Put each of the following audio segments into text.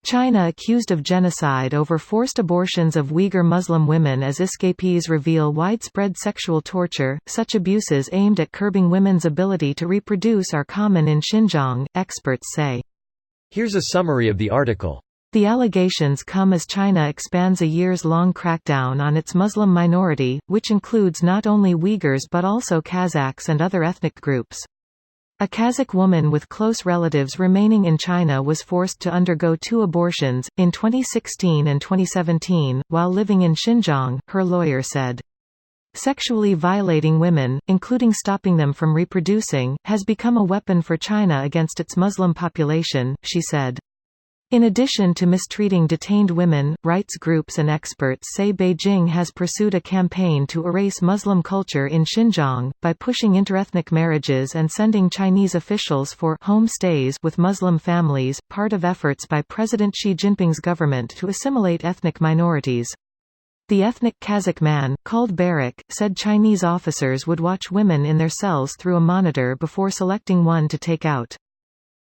China accused of genocide over forced abortions of Uyghur Muslim women as escapees reveal widespread sexual torture. Such abuses aimed at curbing women's ability to reproduce are common in Xinjiang, experts say. Here's a summary of the article. The allegations come as China expands a years-long crackdown on its Muslim minority, which includes not only Uyghurs but also Kazakhs and other ethnic groups. A Kazakh woman with close relatives remaining in China was forced to undergo 2 abortions, in 2016 and 2017, while living in Xinjiang, her lawyer said. Sexually violating women, including stopping them from reproducing, has become a weapon for China against its Muslim population, she said. In addition to mistreating detained women, rights groups and experts say Beijing has pursued a campaign to erase Muslim culture in Xinjiang, by pushing interethnic marriages and sending Chinese officials for home stays with Muslim families, part of efforts by President Xi Jinping's government to assimilate ethnic minorities. The ethnic Kazakh man, called Barak, said Chinese officers would watch women in their cells through a monitor before selecting one to take out.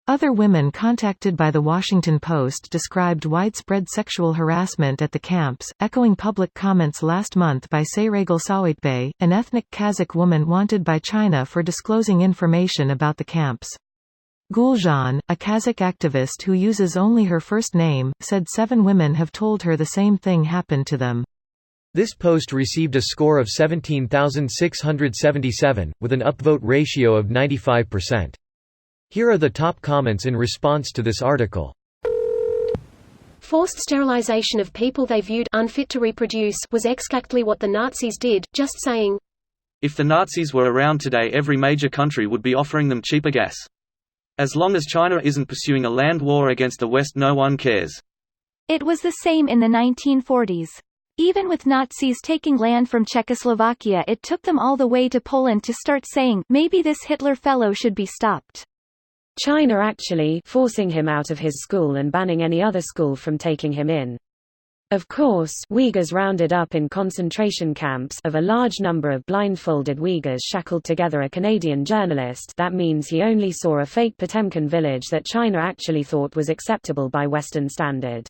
Other women contacted by The Washington Post described widespread sexual harassment at the camps, echoing public comments last month by Sayregal Sawitbay, an ethnic Kazakh woman wanted by China for disclosing information about the camps. Guljan, a Kazakh activist who uses only her first name, said 7 women have told her the same thing happened to them. This post received a score of 17,677, with an upvote ratio of 95%. Here are the top comments in response to this article. Forced sterilization of people they viewed unfit to reproduce was exactly what the Nazis did, just saying. If the Nazis were around today, every major country would be offering them cheaper gas. As long as China isn't pursuing a land war against the West, no one cares. It was the same in the 1940s. Even with Nazis taking land from Czechoslovakia, it took them all the way to Poland to start saying, maybe this Hitler fellow should be stopped. China actually forcing him out of his school and banning any other school from taking him in. Of course, Uyghurs rounded up in concentration camps of a large number of blindfolded Uyghurs shackled together. A Canadian journalist, that means he only saw a fake Potemkin village that China actually thought was acceptable by Western standard.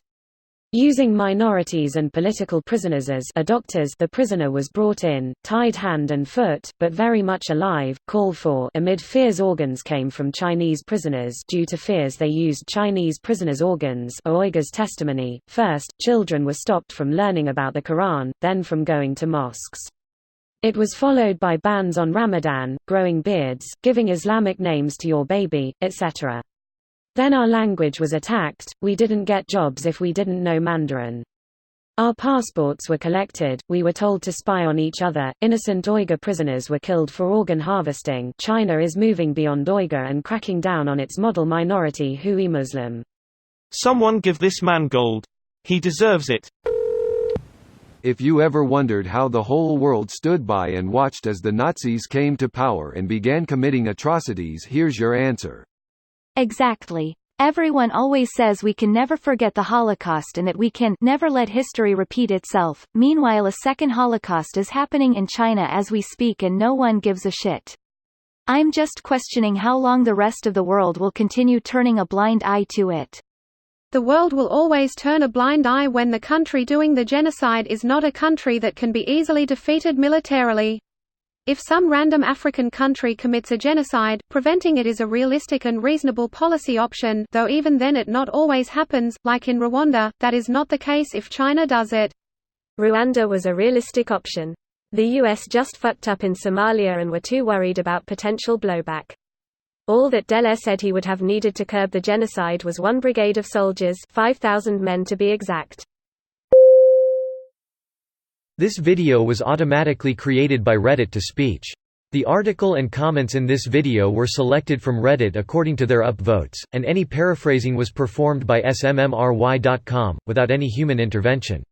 Using minorities and political prisoners as adopters, the prisoner was brought in, tied hand and foot, but very much alive, called for amid fears organs came from Chinese prisoners due to fears they used Chinese prisoners' organs. A Uyghur's testimony. First, children were stopped from learning about the Quran, then from going to mosques. It was followed by bans on Ramadan, growing beards, giving Islamic names to your baby, etc. Then our language was attacked, we didn't get jobs if we didn't know Mandarin. Our passports were collected, we were told to spy on each other, innocent Uyghur prisoners were killed for organ harvesting. China is moving beyond Uyghur and cracking down on its model minority Uighur Muslim. Someone give this man gold. He deserves it. If you ever wondered how the whole world stood by and watched as the Nazis came to power and began committing atrocities, here's your answer. Exactly. Everyone always says we can never forget the Holocaust and that we can never let history repeat itself. Meanwhile, a second Holocaust is happening in China as we speak and no one gives a shit. I'm just questioning how long the rest of the world will continue turning a blind eye to it. The world will always turn a blind eye when the country doing the genocide is not a country that can be easily defeated militarily. If some random African country commits a genocide, preventing it is a realistic and reasonable policy option, though even then it not always happens, like in Rwanda. That is not the case if China does it. Rwanda was a realistic option. The US just fucked up in Somalia and were too worried about potential blowback. All that Dele said he would have needed to curb the genocide was 1 brigade of soldiers, 5,000 men to be exact. This video was automatically created by Reddit to speech. The article and comments in this video were selected from Reddit according to their upvotes, and any paraphrasing was performed by smmry.com, without any human intervention.